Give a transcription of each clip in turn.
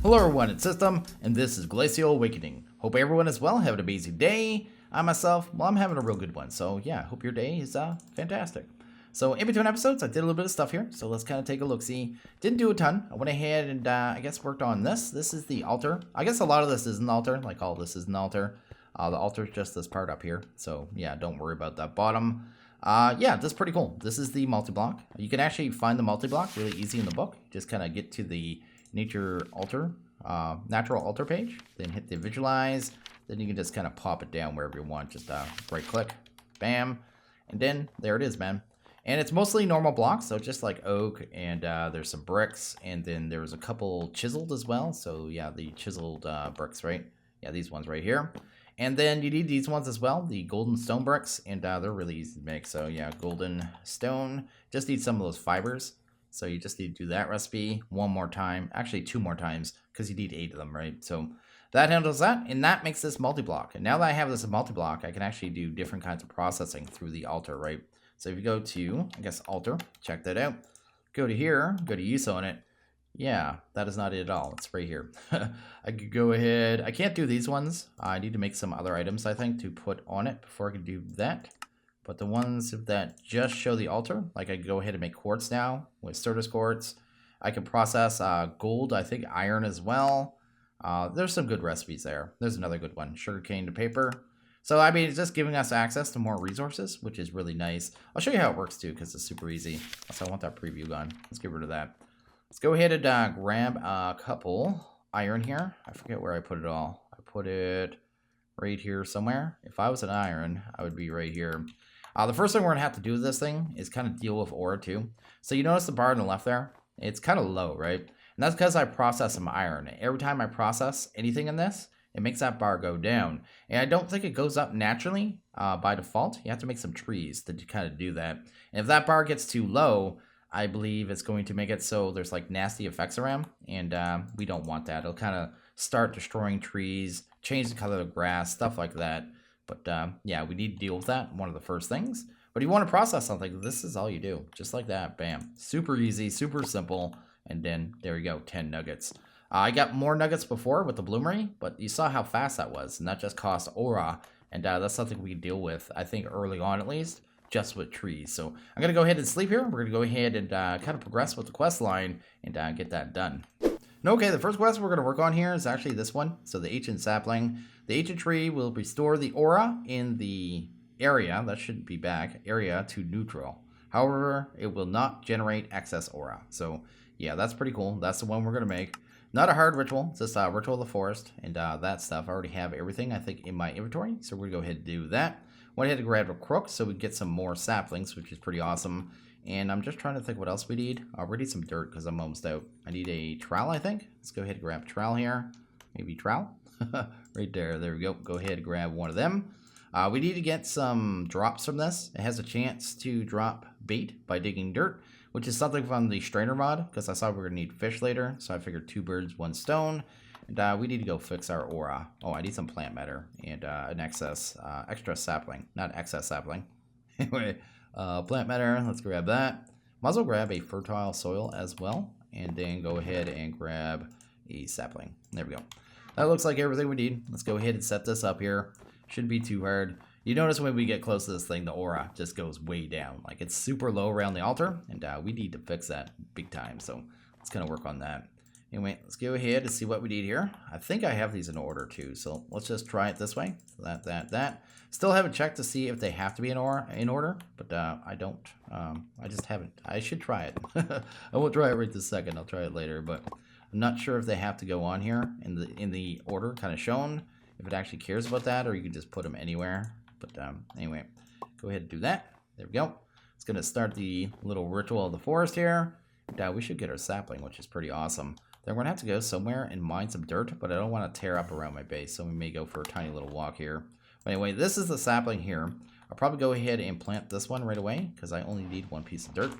Hello everyone, it's System, and this is Glacial Awakening. Hope everyone is well, have an amazing day. I myself, well, I'm having a real good one, so yeah, hope your day is fantastic. So in between episodes, I did a little bit of stuff here, so let's kind of take a look-see. Didn't do a ton. I went ahead and I guess worked on this. This is the altar. I guess a lot of this is an altar, like all this is an altar. The altar is just this part up here, so yeah, don't worry about that bottom. Yeah, this is pretty cool. This is the multi-block. You can actually find the multi-block really easy in the book. Just kind of get to the nature altar, natural altar page, then hit the visualize, then you can just kind of pop it down wherever you want. Just right click, bam, and then there it is, man. And it's mostly normal blocks, so just like oak, and there's some bricks, and then there's a couple chiseled as well. So yeah, the chiseled bricks, right? Yeah, these ones right here. And then you need these ones as well, the golden stone bricks, and they're really easy to make. So yeah, golden stone, just need some of those fibers. So you just need to do that recipe one more time, actually 2 more times, because you need 8 of them, right? So that handles that, and that makes this multi-block. And now that I have this multi-block, I can actually do different kinds of processing through the altar, right? So if you go to, I guess, altar, check that out. Go to here, go to use on it. Yeah, that is not it at all. It's right here. I could go ahead. I can't do these ones. I need to make some other items, I think, to put on it before I can do that. But the ones that just show the altar, like I can go ahead and make quartz now with Certus quartz. I can process gold, I think iron as well. There's some good recipes there. There's another good one, sugarcane to paper. So, I mean, it's just giving us access to more resources, which is really nice. I'll show you how it works, too, because it's super easy. So I want that preview gone. Let's get rid of that. Let's go ahead and grab a couple iron here. I forget where I put it all. I put it right here somewhere. If I was an iron, I would be right here. The first thing we're going to have to do with this thing is kind of deal with ore, too. So you notice the bar on the left there? It's kind of low, right? And that's because I process some iron. Every time I process anything in this, it makes that bar go down. And I don't think it goes up naturally by default. You have to make some trees to kind of do that. And if that bar gets too low, I believe it's going to make it so there's like nasty effects around. And we don't want that. It'll kind of start destroying trees, change the color of the grass, stuff like that. But yeah, we need to deal with that. One of the first things. But if you want to process something, this is all you do. Just like that. Bam. Super easy, super simple. And then there you go, 10 nuggets. I got more nuggets before with the bloomery, but you saw how fast that was. And that just cost aura. And that's something we can deal with, I think, early on at least, just with trees. So I'm going to go ahead and sleep here. We're going to go ahead and kind of progress with the quest line and get that done. Okay, the first quest we're going to work on here is actually this one. So the ancient sapling. The ancient tree will restore the aura in the area, that should be back, area to neutral. However, it will not generate excess aura. So yeah, that's pretty cool. That's the one we're going to make. Not a hard ritual, it's just a ritual of the forest and that stuff. I already have everything, I think, in my inventory. So we're going to go ahead and do that. Went ahead and grab a crook so we get some more saplings, which is pretty awesome. And I'm just trying to think what else we need. We need some dirt because I'm almost out. I need a trowel, I think. Let's go ahead and grab a trowel here. Maybe trowel. Right there. There we go. Go ahead and grab one of them. We need to get some drops from this. It has a chance to drop bait by digging dirt, which is something from the strainer mod, because I saw we were going to need fish later. So I figured 2 birds, 1 stone. And we need to go fix our aura. Oh, I need some plant matter and an extra sapling. Not excess sapling. Anyway, plant matter. Let's grab that. Might as well grab a fertile soil as well. And then go ahead and grab a sapling. There we go. That looks like everything we need. Let's go ahead and set this up here. Shouldn't be too hard. You notice when we get close to this thing, the aura just goes way down. Like it's super low around the altar. And we need to fix that big time. So let's kind of work on that. Anyway, let's go ahead and see what we need here. I think I have these in order too, so let's just try it this way. So that. Still haven't checked to see if they have to be in order, but I don't. I just haven't. I should try it. I won't try it right this second. I'll try it later, but I'm not sure if they have to go on here in the order kind of shown. If it actually cares about that, or you can just put them anywhere. But anyway, go ahead and do that. There we go. It's gonna start the little ritual of the forest here. And, we should get our sapling, which is pretty awesome. Then we're going to have to go somewhere and mine some dirt, but I don't want to tear up around my base, so we may go for a tiny little walk here. But anyway, this is the sapling here. I'll probably go ahead and plant this one right away, because I only need 1 piece of dirt.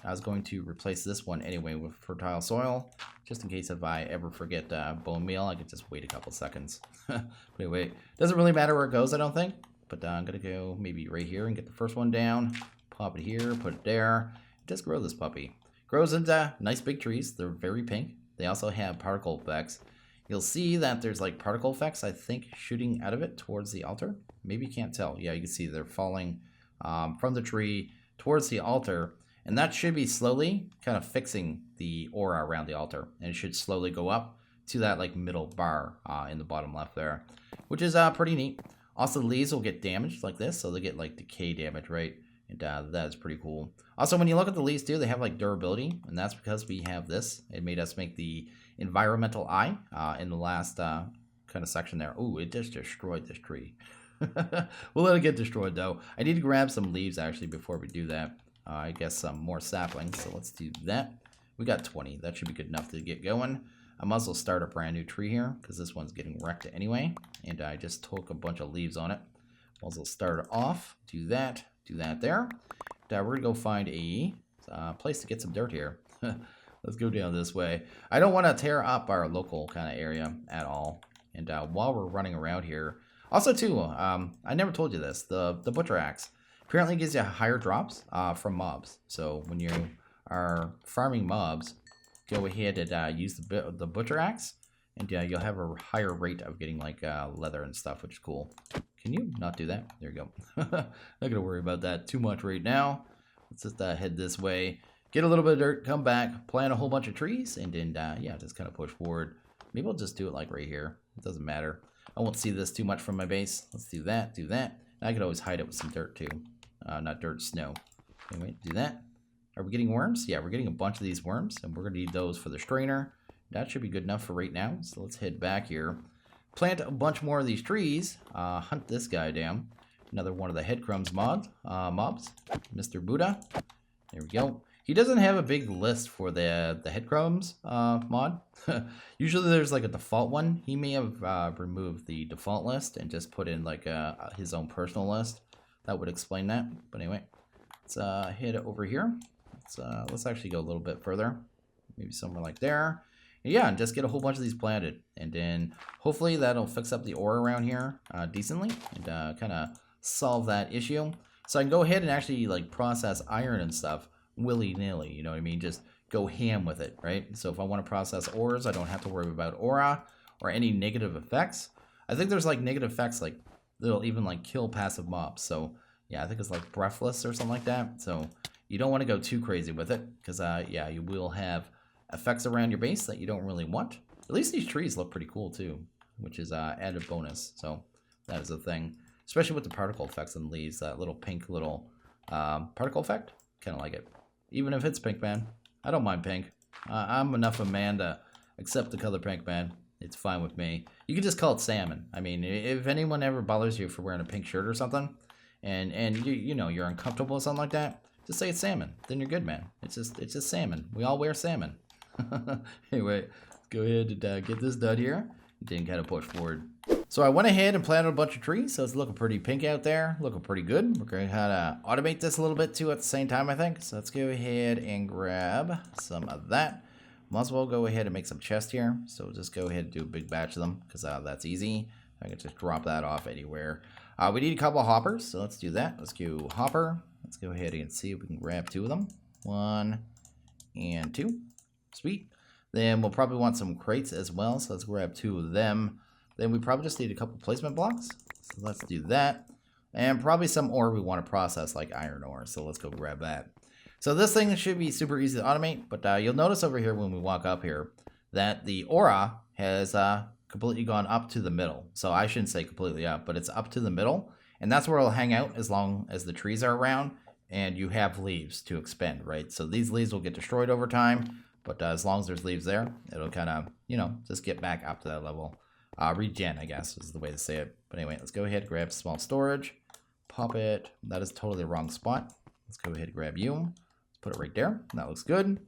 I was going to replace this one anyway with fertile soil, just in case if I ever forget bone meal, I could just wait a couple seconds. But anyway, doesn't really matter where it goes, I don't think. But I'm going to go maybe right here and get the first one down, pop it here, put it there. Just grow this puppy. Grows into nice big trees. They're very pink. they also have particle effects. You'll see that there's like particle effects, I think, shooting out of it towards the altar. Maybe you can't tell. Yeah, you can see they're falling from the tree towards the altar. And that should be slowly kind of fixing the aura around the altar. And it should slowly go up to that like middle bar in the bottom left there, which is pretty neat. Also, the leaves will get damaged like this, so they get like decay damage, right? And that is pretty cool. Also, when you look at the leaves too, they have like durability, and that's because we have this. It made us make the environmental eye in the last kind of section there. Oh, it just destroyed this tree. We'll let it get destroyed though. I need to grab some leaves actually before we do that. I guess some more saplings, so let's do that. We got 20. That should be good enough to get going. I might as well start a brand new tree here because this one's getting wrecked anyway. And I just took a bunch of leaves on it. Might as well start it off. Do that there. We're going to go find a place to get some dirt here. Let's go down this way. I don't want to tear up our local kind of area at all. And while we're running around here, also too, I never told you this, the butcher axe apparently gives you higher drops from mobs. So when you are farming mobs, go ahead and use the butcher axe, and you'll have a higher rate of getting like leather and stuff, which is cool. Can you not do that? There you go. Not gonna worry about that too much right now. Let's just head this way, get a little bit of dirt, come back, plant a whole bunch of trees, and then yeah, just kind of push forward. Maybe I'll just do it like right here. It doesn't matter. I won't see this too much from my base. Let's do that, do that. And I could always hide it with some dirt too. Not dirt, snow. Anyway, do that. Are we getting worms? Yeah, we're getting a bunch of these worms, and we're going to need those for the strainer. That should be good enough for right now, so let's head back here. Plant a bunch more of these trees. Hunt this guy down. Another one of the headcrumbs mobs. Mr. Buddha. There we go. He doesn't have a big list for the headcrumbs mod. Usually there's like a default one. He may have removed the default list and just put in like his own personal list. That would explain that. But anyway, let's head over here. Let's actually go a little bit further. Maybe somewhere like there. And yeah, and just get a whole bunch of these planted. And then hopefully that'll fix up the ore around here decently. And kind of solve that issue. So I can go ahead and actually like process iron and stuff willy-nilly, you know what I mean? Just go ham with it, right? So if I want to process ores, I don't have to worry about aura or any negative effects. I think there's like negative effects like that'll even like kill passive mobs. So yeah, I think it's like breathless or something like that. So you don't want to go too crazy with it because yeah, you will have effects around your base that you don't really want. At least these trees look pretty cool too, which is added bonus. So that is a thing, especially with the particle effects on the leaves. That little pink little particle effect, kind of like it. Even if it's pink, man, I don't mind pink. I'm enough of a man to accept the color pink, man. It's fine with me. You can just call it salmon. I mean, if anyone ever bothers you for wearing a pink shirt or something, and you know you're uncomfortable with something like that, just say it's salmon. Then you're good, man. It's just salmon. We all wear salmon. Anyway, let's go ahead and get this done here. Then kind of push forward. So I went ahead and planted a bunch of trees, so it's looking pretty pink out there, looking pretty good. We're going to kind of automate this a little bit too at the same time, I think. So let's go ahead and grab some of that. Might as well go ahead and make some chests here. So we'll just go ahead and do a big batch of them because that's easy. I can just drop that off anywhere. We need a couple of hoppers, so let's do that. Let's go hopper. Let's go ahead and see if we can grab 2 of them. 1 and 2. Sweet. Then we'll probably want some crates as well, so let's grab 2 of them. Then we probably just need a couple placement blocks. So let's do that. And probably some ore we want to process, like iron ore. So let's go grab that. So this thing should be super easy to automate. But you'll notice over here when we walk up here that the aura has completely gone up to the middle. So I shouldn't say completely up, but it's up to the middle. And that's where it'll hang out as long as the trees are around and you have leaves to expend, right? So these leaves will get destroyed over time. But as long as there's leaves there, it'll kind of, you know, just get back up to that level. Regen, I guess, is the way to say it. But anyway, let's go ahead and grab small storage. Pop it. That is totally the wrong spot. Let's go ahead and grab you. Let's put it right there. That looks good.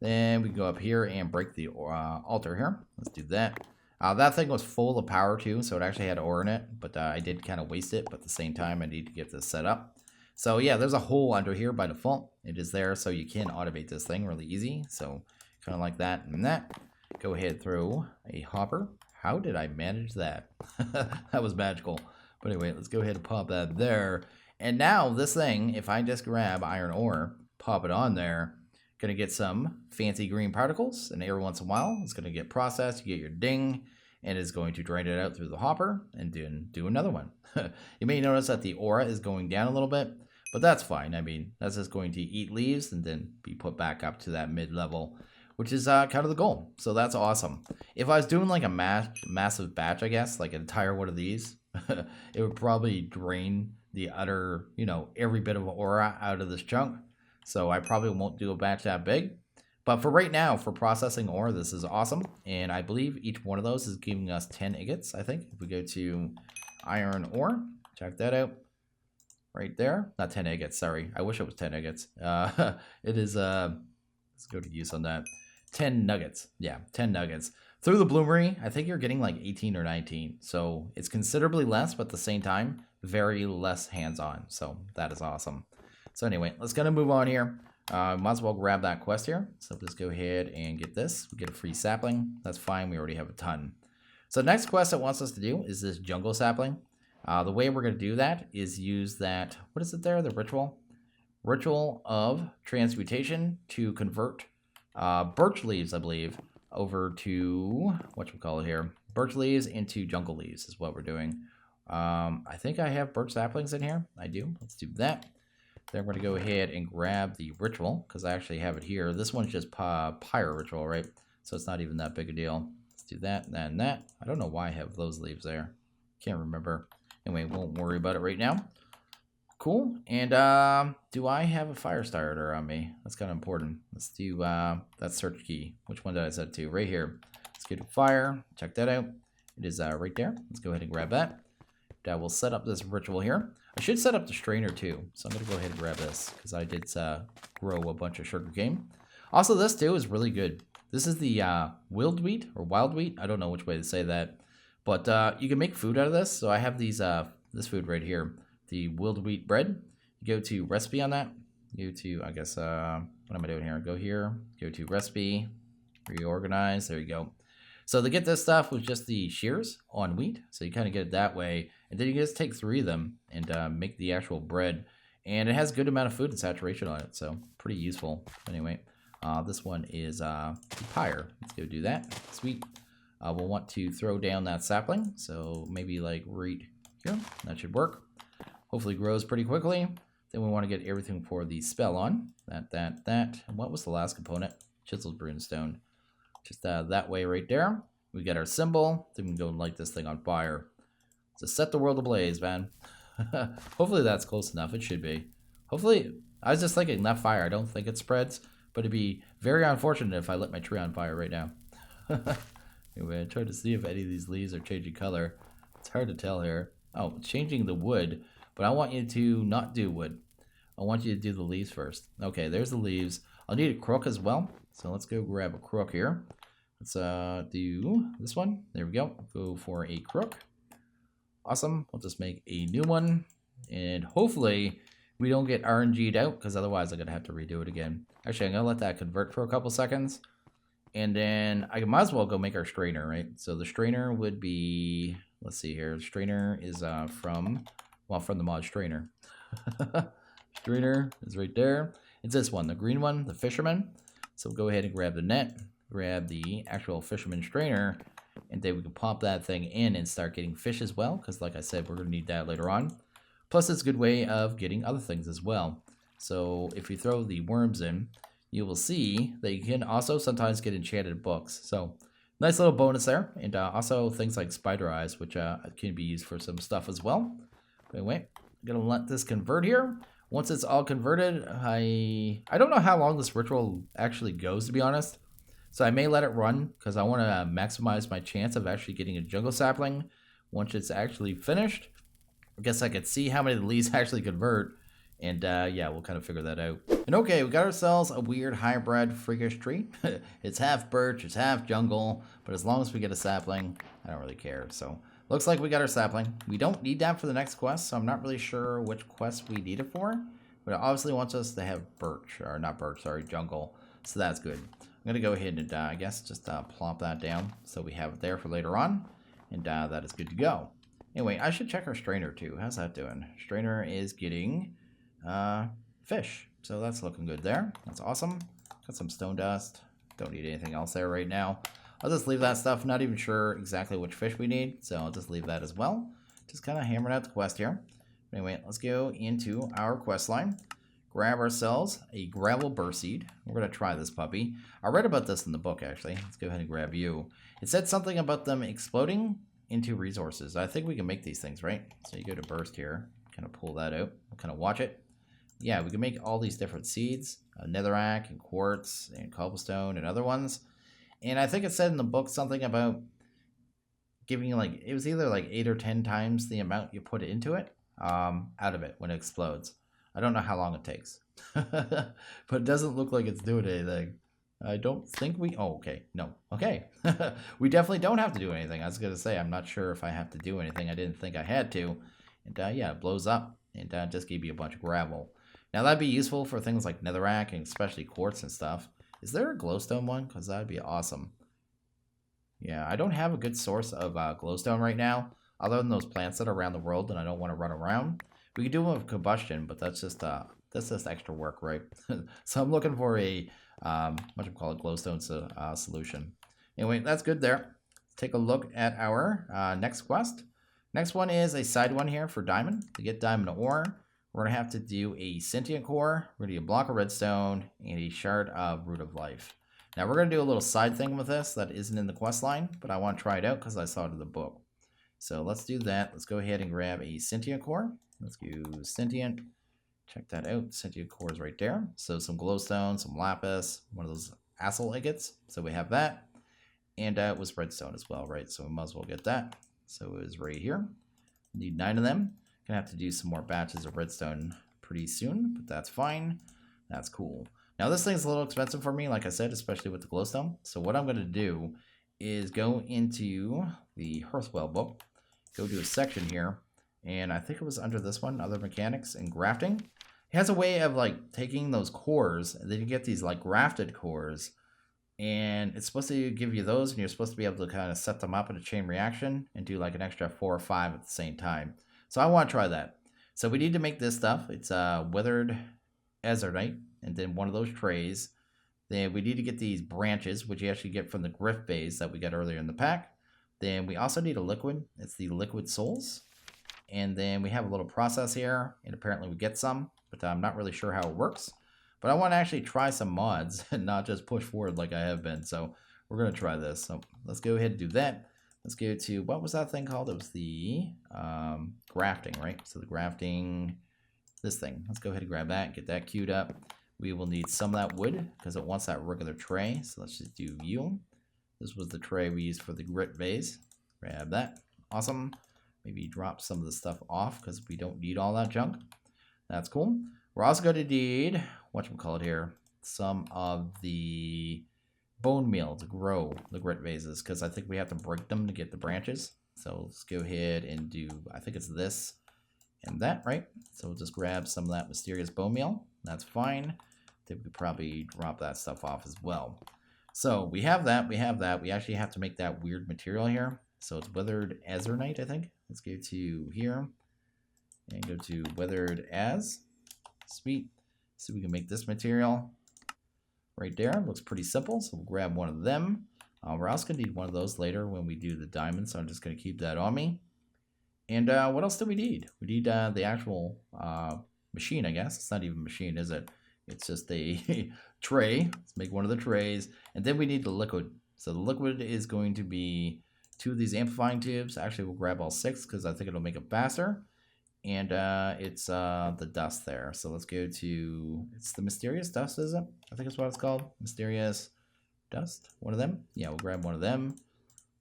Then we can go up here and break the altar here. Let's do that. That thing was full of power too, so it actually had ore in it. But I did kind of waste it. But at the same time, I need to get this set up. So yeah, there's a hole under here by default. It is there, so you can automate this thing really easy. So kind of like that and that. Go ahead and throw a hopper. How did I manage that? That was magical. But anyway, let's go ahead and pop that there. And now this thing, if I just grab iron ore, pop it on there, Gonna get some fancy green particles, and every once in a while, it's gonna get processed. You get your ding, and it's going to drain it out through the hopper and do another one. You may notice that the aura is going down a little bit, but that's fine. I mean, that's just going to eat leaves and then be put back up to that mid-level, which is kind of the goal. So that's awesome. If I was doing like a massive batch, I guess, like an entire one of these, it would probably drain the utter, every bit of aura out of this chunk. So I probably won't do a batch that big. But for right now, for processing ore, this is awesome. And I believe each one of those is giving us 10 agates, I think. If we go to iron ore, check that out. Right there. Not 10 agates, sorry. I wish it was 10 agates. It is, let's go to use on that. 10 nuggets. Yeah, 10 nuggets. Through the bloomery, I think you're getting like 18 or 19. So it's considerably less, but at the same time, very less hands-on. So that is awesome. So anyway, let's kind of move on here. Might as well grab that quest here. So let's go ahead and get this. We get a free sapling. That's fine. We already have a ton. So the next quest it wants us to do is this jungle sapling. The way we're going to do that is use that, what is it there? The ritual? Ritual of transmutation to convert birch leaves, I believe, over to, whatchamacallit here? Birch leaves into jungle leaves is what we're doing. I think I have birch saplings in here. I do. Let's do that. Then we're going to go ahead and grab the ritual, because I actually have it here. This one's just pyre ritual, right? So it's not even that big a deal. Let's do that, and that. I don't know why I have those leaves there. Can't remember. Anyway, won't worry about it right now. Cool. And do I have a fire starter on me? That's kind of important. Let's do that search key. Which one did I set to? Right here. Let's get fire. Check that out. It is right there. Let's go ahead and grab that. We'll set up this ritual here. I should set up the strainer too, so I'm going to go ahead and grab this, because I did grow a bunch of sugarcane. Also, this too is really good. This is the wild wheat, or wild wheat. I don't know which way to say that. But you can make food out of this. So I have these this food right here, the wild wheat bread. You go to recipe on that. You go to, I guess, what am I doing here? Go here, go to recipe, reorganize, there you go. So to get this stuff with just the shears on wheat, so you kind of get it that way, and then you just take 3 of them and make the actual bread, and it has a good amount of food and saturation on it, so pretty useful. Anyway, this one is pyre. Let's go do that. Sweet. We'll want to throw down that sapling, so maybe like right here. That should work. Hopefully grows pretty quickly. Then we want to get everything for the spell on. That. And what was the last component? Chiseled Brunestone. Just that way right there. We get our symbol. Then we can go and light this thing on fire. So set the world ablaze, man. Hopefully that's close enough. It should be. Hopefully, I was just thinking that fire. I don't think it spreads, but it'd be very unfortunate if I lit my tree on fire right now. Anyway, I'm trying to see if any of these leaves are changing color. It's hard to tell here. Oh, it's changing the wood, but I want you to not do wood. I want you to do the leaves first. Okay, there's the leaves. I'll need a crook as well. So let's go grab a crook here. Let's do this one. There we go. Go for a crook. Awesome. We'll just make a new one. And hopefully we don't get RNG'd out, because otherwise I'm going to have to redo it again. Actually, I'm going to let that convert for a couple seconds. And then I might as well go make our strainer, right? So the strainer would be, let's see here. The strainer is from the mod strainer. Strainer is right there. It's this one, the green one, the Fisherman. So we'll go ahead and grab the net, grab the actual Fisherman strainer, and then we can pop that thing in and start getting fish as well, because like I said, we're going to need that later on. Plus, it's a good way of getting other things as well. So if you throw the worms in, you will see that you can also sometimes get enchanted books. So nice little bonus there. And also things like spider eyes, which can be used for some stuff as well. But anyway, I'm going to let this convert here. Once it's all converted, I don't know how long this ritual actually goes, to be honest. So I may let it run, because I want to maximize my chance of actually getting a jungle sapling once it's actually finished. I guess I could see how many of the leaves actually convert. And yeah, we'll kind of figure that out. And okay, we got ourselves a weird hybrid freakish tree. It's half birch, it's half jungle, but as long as we get a sapling, I don't really care. So looks like we got our sapling. We don't need that for the next quest, so I'm not really sure which quest we need it for. But it obviously wants us to have birch, or not birch, sorry, jungle. So that's good. I'm going to go ahead and, I guess, just plop that down so we have it there for later on. And that is good to go. Anyway, I should check our strainer too. How's that doing? Strainer is getting fish. So that's looking good there. That's awesome. Got some stone dust. Don't need anything else there right now. I'll just leave that stuff. Not even sure exactly which fish we need, so I'll just leave that as well. Just kind of hammering out the quest here. Anyway, let's go into our quest line. Grab ourselves a gravel burr seed. We're going to try this puppy. I read about this in the book, actually. Let's go ahead and grab you. It said something about them exploding into resources. I think we can make these things, right? So you go to burst here, kind of pull that out, we'll kind of watch it. Yeah, we can make all these different seeds, netherrack and quartz and cobblestone and other ones. And I think it said in the book something about giving you like, it was either like 8 or 10 times the amount you put into it, out of it when it explodes. I don't know how long it takes, but it doesn't look like it's doing anything. I don't think we, oh, okay, no, okay. We definitely don't have to do anything. I was going to say, I'm not sure if I have to do anything. I didn't think I had to. And yeah, it blows up and just gave you a bunch of gravel. Now that'd be useful for things like netherrack and especially quartz and stuff. Is there a glowstone one? Because that'd be awesome. Yeah, I don't have a good source of glowstone right now, other than those plants that are around the world and I don't want to run around. We could do them with combustion, but that's just extra work, right? So I'm looking for a glowstone solution. Anyway, that's good there. Let's take a look at our next quest. Next one is a side one here for diamond. To get diamond ore, we're going to have to do a sentient core. We're going to do a block of redstone and a shard of root of life. Now we're going to do a little side thing with this that isn't in the quest line, but I want to try it out because I saw it in the book. So let's do that. Let's go ahead and grab a sentient core. Let's go sentient. Check that out. Sentient core is right there. So some glowstone, some lapis, one of those acid agates. So we have that. And it was redstone as well, right? So we might as well get that. So it is right here. Need 9 of them. Gonna have to do some more batches of redstone pretty soon, but that's fine. That's cool. Now this thing's a little expensive for me, like I said, especially with the glowstone. So what I'm gonna do is go into the Hearthwell book, go to a section here, and I think it was under this one, other mechanics and grafting. It has a way of like taking those cores, and then you get these like grafted cores, and it's supposed to give you those, and you're supposed to be able to kind of set them up in a chain reaction and do like an extra 4 or 5 at the same time. So I want to try that. So we need to make this stuff. It's weathered azurite, and then one of those trays. Then we need to get these branches, which you actually get from the griff base that we got earlier in the pack. Then we also need a liquid. It's the liquid souls. And then we have a little process here, and apparently we get some, but I'm not really sure how it works. But I want to actually try some mods and not just push forward like I have been. So we're going to try this. So let's go ahead and do that. Let's go to, what was that thing called? It was the grafting, right? So the grafting, this thing. Let's go ahead and grab that, get that queued up. We will need some of that wood because it wants that regular tray. So let's just do you. This was the tray we used for the grit vase. Grab that. Awesome. Maybe drop some of the stuff off because we don't need all that junk. That's cool. We're also going to need, whatchamacallit here, some of the bone meal to grow the grit vases because I think we have to break them to get the branches. So let's go ahead and do, I think it's this and that, right? So we'll just grab some of that mysterious bone meal. That's fine. I think we could probably drop that stuff off as well. So we have that, we have that. We actually have to make that weird material here. So it's weathered azurite, I think. Let's go to here and go to weathered as. Sweet. So we can make this material right there. Looks pretty simple. So we'll grab one of them. We're also going to need one of those later when we do the diamond. So I'm just going to keep that on me. And what else do we need? We need the actual machine, I guess. It's not even a machine, is it? It's just a tray. Let's make one of the trays. And then we need the liquid. So the liquid is going to be 2 of these amplifying tubes. Actually, we'll grab all 6 because I think it'll make it faster. And it's the dust there. So let's go to, it's the mysterious dust, is it? I think it's what it's called. Mysterious dust. One of them. Yeah, we'll grab one of them.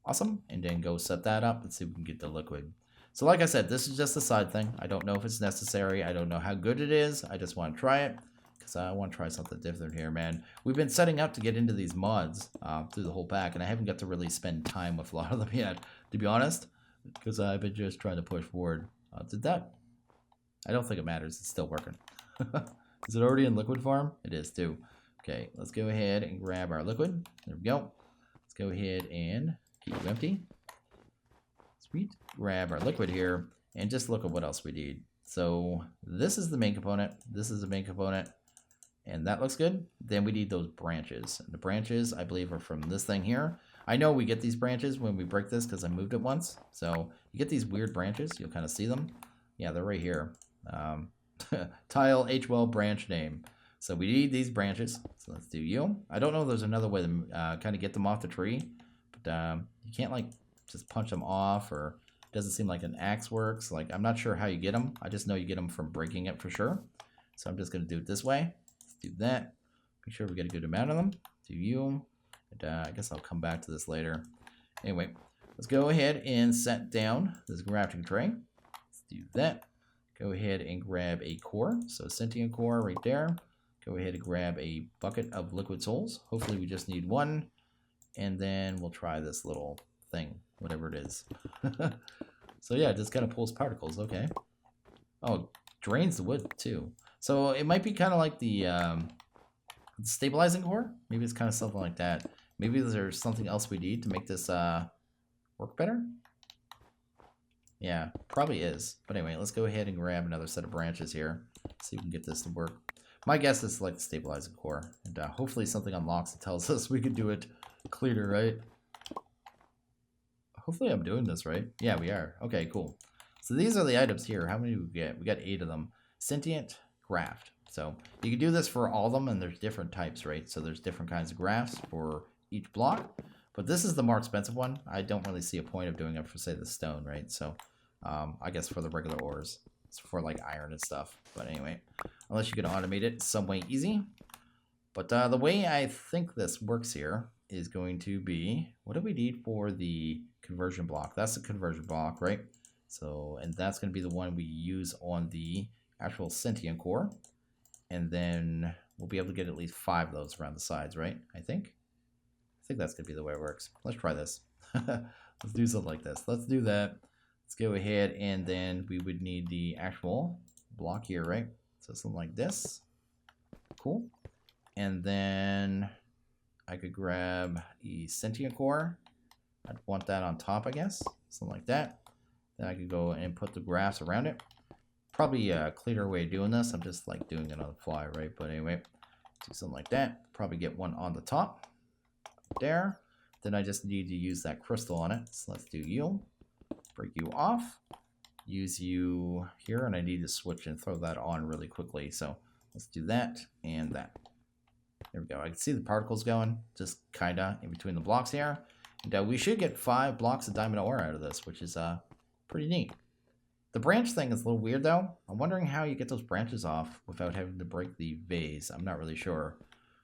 Awesome. And then go set that up. Let's see if we can get the liquid. So like I said, this is just a side thing. I don't know if it's necessary. I don't know how good it is. I just want to try it because I want to try something different here, man. We've been setting up to get into these mods through the whole pack, and I haven't got to really spend time with a lot of them yet, to be honest, because I've been just trying to push forward. Did that? I don't think it matters. It's still working. Is it already in liquid form? It is too. Okay, let's go ahead and grab our liquid. There we go. Let's go ahead and keep it empty. Sweet. Grab our liquid here and just look at what else we need. So this is the main component. This is the main component. And that looks good. Then we need those branches. And the branches, I believe, are from this thing here. I know we get these branches when we break this because I moved it once. So you get these weird branches. You'll kind of see them. Yeah, they're right here. Tile HWell branch name. So we need these branches. So let's do you. I don't know if there's another way to kind of get them off the tree. But you can't like just punch them off, or it doesn't seem like an axe works. Like, I'm not sure how you get them. I just know you get them from breaking it for sure. So I'm just going to do it this way. Let's do that. Make sure we get a good amount of them. Do you. And, I guess I'll come back to this later. Anyway, let's go ahead and set down this grafting tray. Let's do that. Go ahead and grab a core. So sentient core right there. Go ahead and grab a bucket of liquid souls. Hopefully we just need one. And then we'll try this little thing, whatever it is. So yeah, it just kind of pulls particles. Okay. Oh, drains the wood too. So it might be kind of like the stabilizing core. Maybe it's kind of something like that. Maybe there's something else we need to make this work better. Yeah, probably is. But anyway, let's go ahead and grab another set of branches here. See if we can get this to work. My guess is like the stabilizing core. And hopefully something unlocks that tells us we can do it cleaner, right? Hopefully I'm doing this right. Yeah, we are. Okay, cool. So these are the items here. How many do we get? We got 8 of them. Sentient, graft. So you can do this for all of them, and there's different types, right? So there's different kinds of grafts for each block. But this is the more expensive one. I don't really see a point of doing it for, say, the stone, right? So I guess for the regular ores. It's for like iron and stuff. But anyway, unless you can automate it some way easy. But the way I think this works here is going to be, what do we need for the conversion block? That's the conversion block, right? So, and that's going to be the one we use on the actual sentient core. And then we'll be able to get at least 5 of those around the sides, right? I think that's going to be the way it works. Let's try this. Let's do something like this. Let's do that. Let's go ahead, and then we would need the actual block here, right? So something like this. Cool. And then I could grab the sentient core. I'd want that on top, I guess. Something like that. Then I could go and put the graphs around it. Probably a cleaner way of doing this. I'm just like doing it on the fly, right? But anyway, do something like that. Probably get one on the top. There. Then I just need to use that crystal on it. So let's do you. Break you off. Use you here. And I need to switch and throw that on really quickly. So let's do that and that. There we go. I can see the particles going, just kind of in between the blocks here. And we should get 5 blocks of diamond ore out of this, which is pretty neat. The branch thing is a little weird, though. I'm wondering how you get those branches off without having to break the vase. I'm not really sure.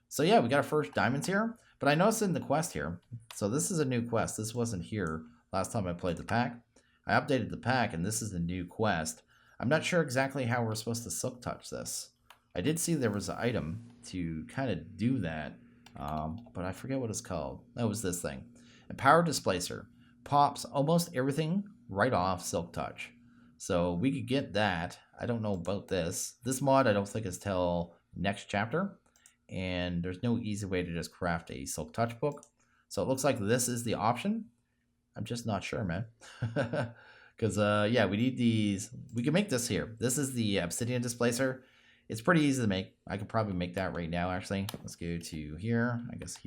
So yeah, we got our first diamonds here. But I noticed in the quest here, so this is a new quest. This wasn't here last time I played the pack. I updated the pack, and this is the new quest. I'm not sure exactly how we're supposed to silk touch this. I did see there was an item to kind of do that, but I forget what it's called. That was this thing. Empower Displacer. Pops almost everything right off silk touch. So we could get that. I don't know about this. This mod I don't think is till next chapter. And there's no easy way to just craft a silk touch book. So it looks like this is the option. I'm just not sure, man. Because, yeah, we need these. We can make this here. This is the obsidian displacer. It's pretty easy to make. I could probably make that right now, actually. Let's go to here. I guess.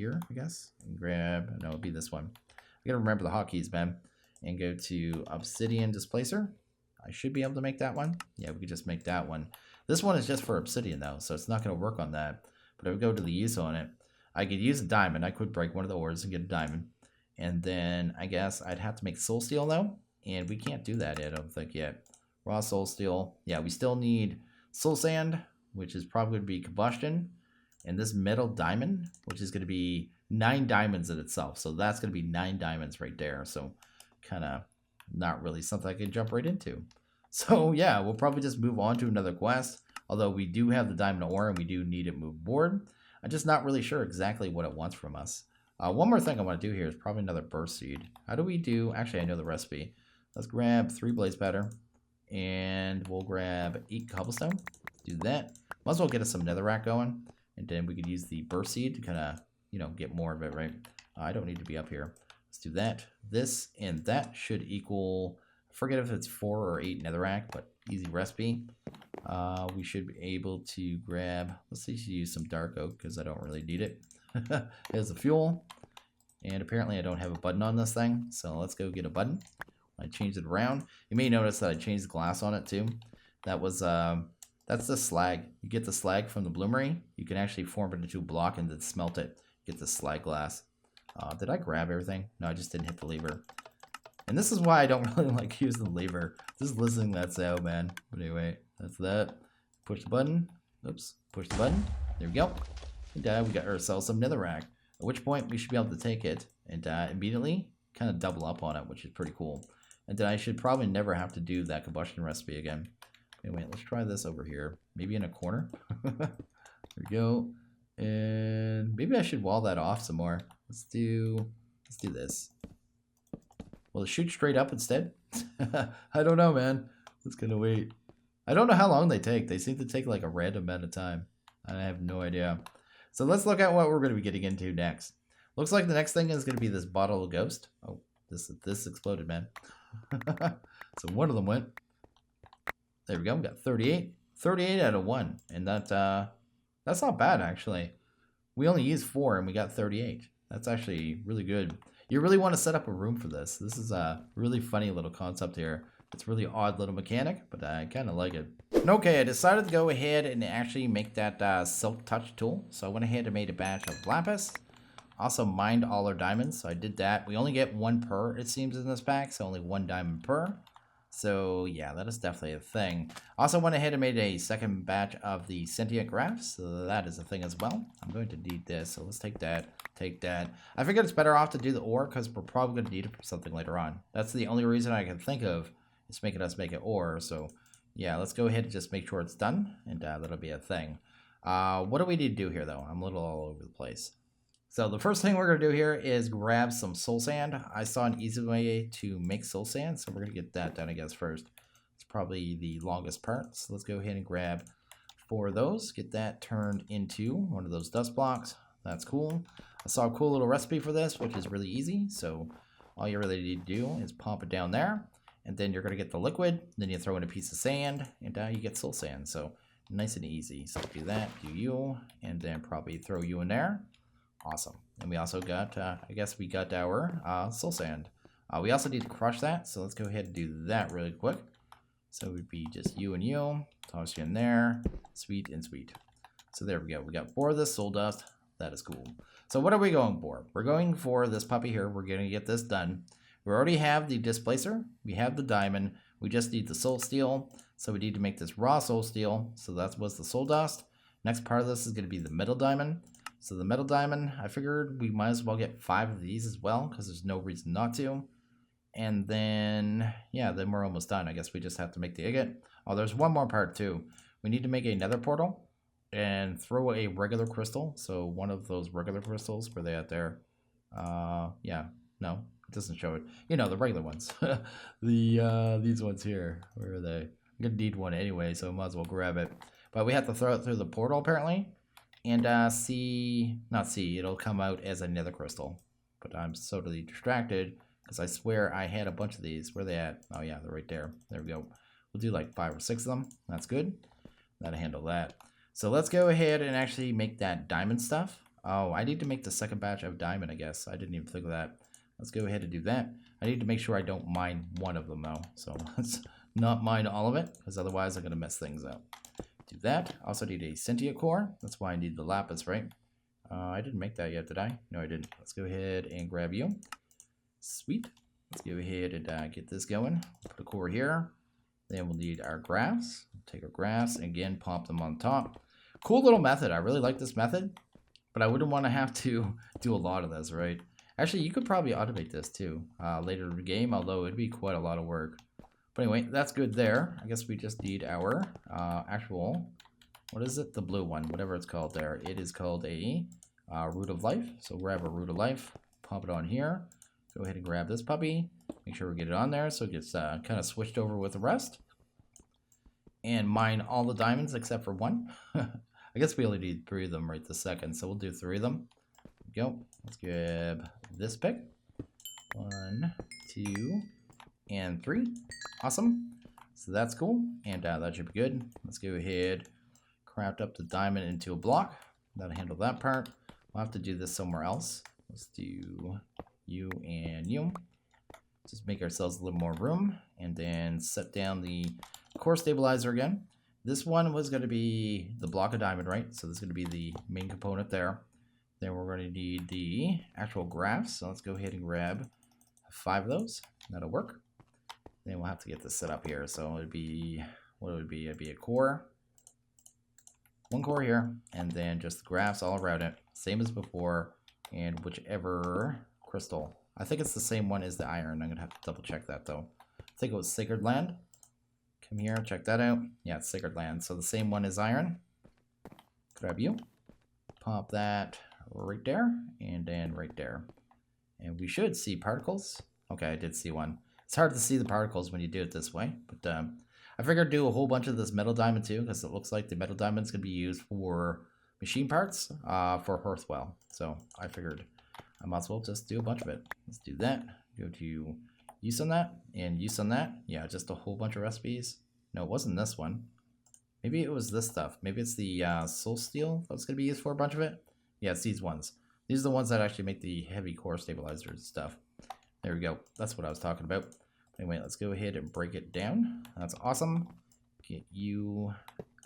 And grab, no, it'll be this one. I gotta remember the hotkeys, man. And go to obsidian displacer. I should be able to make that one. Yeah, we could just make that one. This one is just for obsidian, though, so it's not going to work on that. But if we go to the use on it, I could use a diamond. I could break one of the ores and get a diamond. And then I guess I'd have to make soul steel, though. And we can't do that yet, I don't think, yet. Raw soul steel. Yeah, we still need soul sand, which is probably going to be combustion. And this metal diamond, which is going to be 9 diamonds in itself. So that's going to be 9 diamonds right there. So kind of not really something I can jump right into. So yeah, we'll probably just move on to another quest. Although we do have the diamond ore and we do need it moved forward. I'm just not really sure exactly what it wants from us. One more thing I want to do here is probably another burst seed. How do we do? Actually, I know the recipe. Let's grab 3 blaze powder. And we'll grab 8 cobblestone. Do that. Might as well get us some netherrack going. And then we could use the burst seed to kind of, you know, get more of it, right? I don't need to be up here. Let's do that. This and that should equal, I forget if it's 4 or 8 netherrack, but easy recipe. We should be able to grab, let's see, use some dark oak because I don't really need it. Here's the fuel. And apparently I don't have a button on this thing, so let's go get a button. I changed it around. You may notice that I changed the glass on it too. That was, that's the slag. You get the slag from the bloomery. You can actually form it into a block and then smelt it. Get the slag glass. Did I grab everything? No, I just didn't hit the lever. And this is why I don't really like using the lever. Just listening that's out, man. But anyway, that's that. Push the button. Oops. Push the button. There we go. And we got ourselves some netherrack. At which point we should be able to take it and immediately kind of double up on it, which is pretty cool. And then I should probably never have to do that combustion recipe again. Anyway, let's try this over here. Maybe in a corner. There we go. And maybe I should wall that off some more. Let's do this. Will it shoot straight up instead? I don't know, man. Let's gonna wait. I don't know how long they take. They seem to take like a random amount of time. I have no idea. So let's look at what we're going to be getting into next. Looks like the next thing is going to be this bottle of ghost. Oh, this exploded, man. So one of them went. There we go. We got 38. 38 out of 1. And that's not bad, actually. We only used 4 and we got 38. That's actually really good. You really want to set up a room for this. This is a really funny little concept here. It's really odd little mechanic, but I kind of like it. Okay, I decided to go ahead and actually make that silk touch tool. So I went ahead and made a batch of lapis. Also mined all our diamonds, so I did that. We only get 1 per, it seems, in this pack, so only 1 diamond per. So yeah, that is definitely a thing. Also went ahead and made a second batch of the Sentient graphs, so that is a thing as well. I'm going to need this, so let's take that. I figured it's better off to do the ore because we're probably going to need it for something later on. That's the only reason I can think of. It's making us make it ore, so yeah, let's go ahead and just make sure it's done, and that'll be a thing. What do we need to do here, though? I'm a little all over the place. So the first thing we're going to do here is grab some soul sand. I saw an easy way to make soul sand, so we're going to get that done, I guess, first. It's probably the longest part, so let's go ahead and grab 4 of those. Get that turned into one of those dust blocks. That's cool. I saw a cool little recipe for this, which is really easy, so all you really need to do is pump it down there. And then you're going to get the liquid, then you throw in a piece of sand, and you get soul sand. So nice and easy. So do that, do you, and then probably throw you in there. Awesome. And we also got, I guess we got our soul sand. We also need to crush that, so let's go ahead and do that really quick. So it would be just you and you. Toss you in there. Sweet and sweet. So there we go. We got 4 of this soul dust. That is cool. So what are we going for? We're going for this puppy here. We're going to get this done. We already have the displacer, we have the diamond, we just need the soul steel, so we need to make this raw soul steel, so that was the soul dust. Next part of this is going to be the metal diamond. So the metal diamond, I figured we might as well get 5 of these as well, because there's no reason not to. And then, yeah, then we're almost done. I guess we just have to make the agate. Oh, there's one more part too. We need to make a nether portal and throw a regular crystal. So one of those regular crystals, were they out there? Yeah, no. Doesn't show it. You know, the regular ones. These ones here. Where are they? I'm gonna need one anyway, so I might as well grab it. But we have to throw it through the portal apparently. And it'll come out as a nether crystal. But I'm totally distracted because I swear I had a bunch of these. Where are they at? Oh yeah, they're right there. There we go. We'll do like 5 or 6 of them. That's good. That'll handle that. So let's go ahead and actually make that diamond stuff. Oh, I need to make the second batch of diamond, I guess. I didn't even think of that. Let's go ahead and do that. I need to make sure I don't mine one of them though. So let's not mine all of it, because otherwise I'm going to mess things up. Do that. Also need a sentient core. That's why I need the lapis, right? I didn't make that yet, did I? No, I didn't. Let's go ahead and grab you. Sweet. Let's go ahead and get this going. Put a core here. Then we'll need our graphs. Take our graphs and again pop them on top. Cool little method. I really like this method, but I wouldn't want to have to do a lot of this, right? Actually, you could probably automate this too later in the game, although it'd be quite a lot of work. But anyway, that's good there. I guess we just need our actual, what is it? The blue one, whatever it's called there. It is called a root of life. So grab a root of life, pop it on here. Go ahead and grab this puppy. Make sure we get it on there so it gets kind of switched over with the rest. And mine all the diamonds except for 1. I guess we only need 3 of them right this second, so we'll do 3 of them. Go. Let's grab this pick. 1, 2, and 3. Awesome. So that's cool, and that should be good. Let's go ahead, craft up the diamond into a block. That'll handle that part. We'll have to do this somewhere else. Let's do you and you. Just make ourselves a little more room, and then set down the core stabilizer again. This one was going to be the block of diamond, right? So this is going to be the main component there. Then we're going to need the actual graphs. So let's go ahead and grab 5 of those. That'll work. Then we'll have to get this set up here. So it'd be, what would it be? It'd be a core. 1 core here, and then just the graphs all around it. Same as before, and whichever crystal. I think it's the same one as the iron. I'm going to have to double check that though. I think it was Sacred Land. Come here, check that out. Yeah, it's Sacred Land. So the same one as iron. Grab you. Pop that right there, and then right there. And we should see particles. Okay, I did see one. It's hard to see the particles when you do it this way, but I figured I'd do a whole bunch of this metal diamond too, because it looks like the metal diamond is going to be used for machine parts for Hearth well. So I figured I might as well just do a bunch of it. Let's do that. Go to use on that and use on that. Yeah, just a whole bunch of recipes. No, it wasn't this one. Maybe it was this stuff. Maybe it's the soul steel that was going to be used for a bunch of it. Yeah, it's these ones. These are the ones that actually make the heavy core stabilizers stuff. There we go. That's what I was talking about. Anyway, let's go ahead and break it down. That's awesome. Get you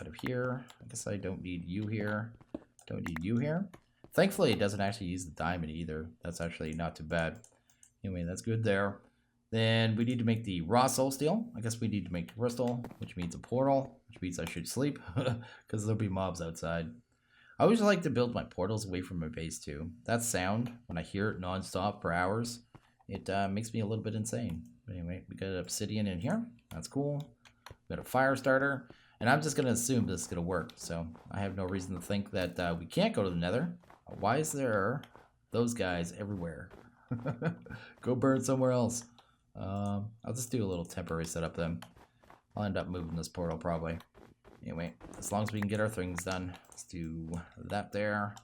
out of here. I guess I don't need you here. Don't need you here. Thankfully, it doesn't actually use the diamond either. That's actually not too bad. Anyway, that's good there. Then we need to make the raw soul steel. I guess we need to make the crystal, which means a portal, which means I should sleep because there'll be mobs outside. I always like to build my portals away from my base too. That sound, when I hear it nonstop for hours, it makes me a little bit insane. But anyway, we got obsidian in here. That's cool. We got a fire starter. And I'm just going to assume this is going to work. So I have no reason to think that we can't go to the nether. Why is there those guys everywhere? Go burn somewhere else. I'll just do a little temporary setup then. I'll end up moving this portal probably. Anyway, as long as we can get our things done. Let's do that there.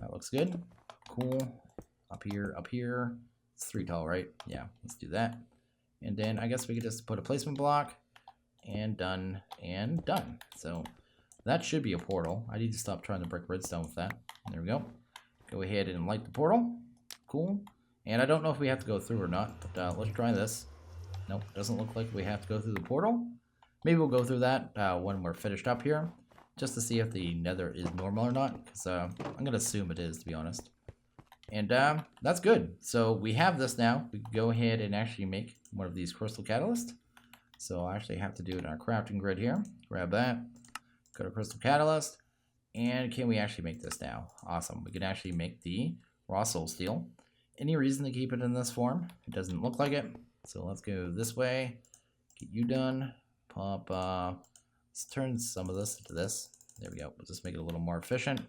That looks good. Cool. Up here, up here. It's 3 tall, right? Yeah, let's do that. And then I guess we could just put a placement block. And done, and done. So that should be a portal. I need to stop trying to break redstone with that. There we go. Go ahead and light the portal. Cool. And I don't know if we have to go through or not, but let's try this. Nope, doesn't look like we have to go through the portal. Maybe we'll go through that when we're finished up here, just to see if the nether is normal or not, because I'm going to assume it is, to be honest. And that's good. So we have this now. We can go ahead and actually make one of these crystal catalysts. So I actually have to do it in our crafting grid here. Grab that. Go to crystal catalyst. And can we actually make this now? Awesome. We can actually make the raw soul steel. Any reason to keep it in this form? It doesn't look like it. So let's go this way. Get you done. Pop. Let's turn some of this into this. There we go. We'll just make it a little more efficient.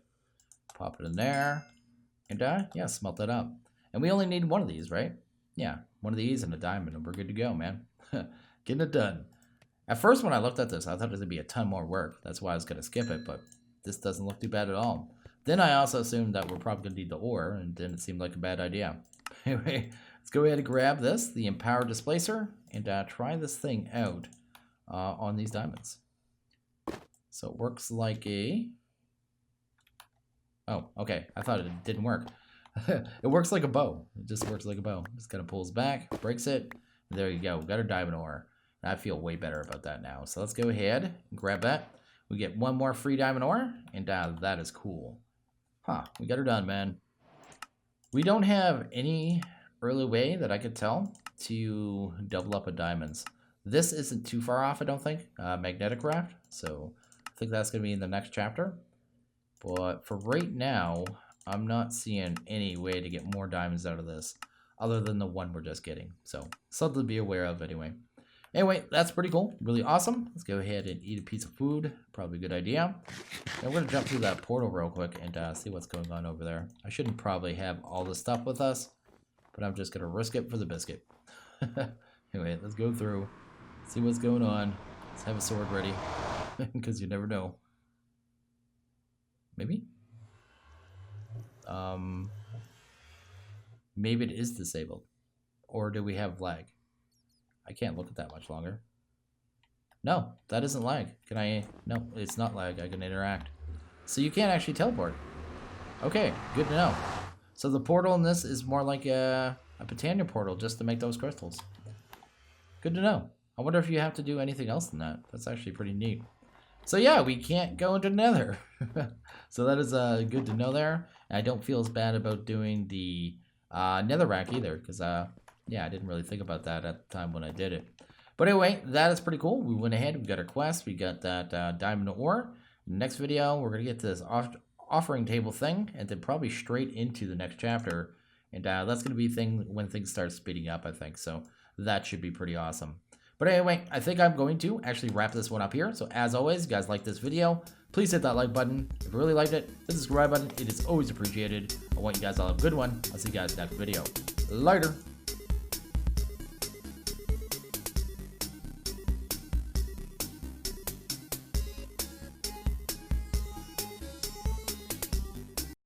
Pop it in there. And yeah, smelt that up. And we only need one of these, right? Yeah, one of these and a diamond, and we're good to go, man. Getting it done. At first, when I looked at this, I thought it was going to be a ton more work. That's why I was going to skip it, but this doesn't look too bad at all. Then I also assumed that we're probably going to need the ore, and then it seemed like a bad idea. Anyway, let's go ahead and grab this, the Empower Displacer, and try this thing out on these diamonds. So it works like a... Oh, okay. I thought it didn't work. It works like a bow. It just works like a bow. Just kind of pulls back, breaks it. And there you go. We got our diamond ore. And I feel way better about that now. So let's go ahead and grab that. We get one more free diamond ore. And that is cool. Huh. We got her done, man. We don't have any early way that I could tell to double up a diamonds. This isn't too far off, I don't think. Magnetic raft. So I think that's going to be in the next chapter. But for right now, I'm not seeing any way to get more diamonds out of this other than the one we're just getting. So something to be aware of anyway. Anyway, that's pretty cool. Really awesome. Let's go ahead and eat a piece of food. Probably a good idea. And we're going to jump through that portal real quick and see what's going on over there. I shouldn't probably have all this stuff with us, but I'm just going to risk it for the biscuit. Anyway, let's go through. See what's going on. Let's have a sword ready because you never know. Maybe? Maybe it is disabled. Or do we have lag? I can't look at that much longer. No, that isn't lag. Can I? No, it's not lag. I can interact. So you can't actually teleport. Okay, good to know. So the portal in this is more like a Britannia portal just to make those crystals. Good to know. I wonder if you have to do anything else than that. That's actually pretty neat. So yeah, we can't go into Nether. So that is good to know there. And I don't feel as bad about doing the Netherrack either, because yeah, I didn't really think about that at the time when I did it. But anyway, that is pretty cool. We went ahead, we got our quest, we got that diamond ore. Next video, we're gonna get to this offering table thing, and then probably straight into the next chapter. And that's gonna be when things start speeding up, I think. So that should be pretty awesome. But anyway, I think I'm going to actually wrap this one up here. So as always, you guys like this video, please hit that like button. If you really liked it, hit the subscribe button. It is always appreciated. I want you guys all have a good one. I'll see you guys next video. Later.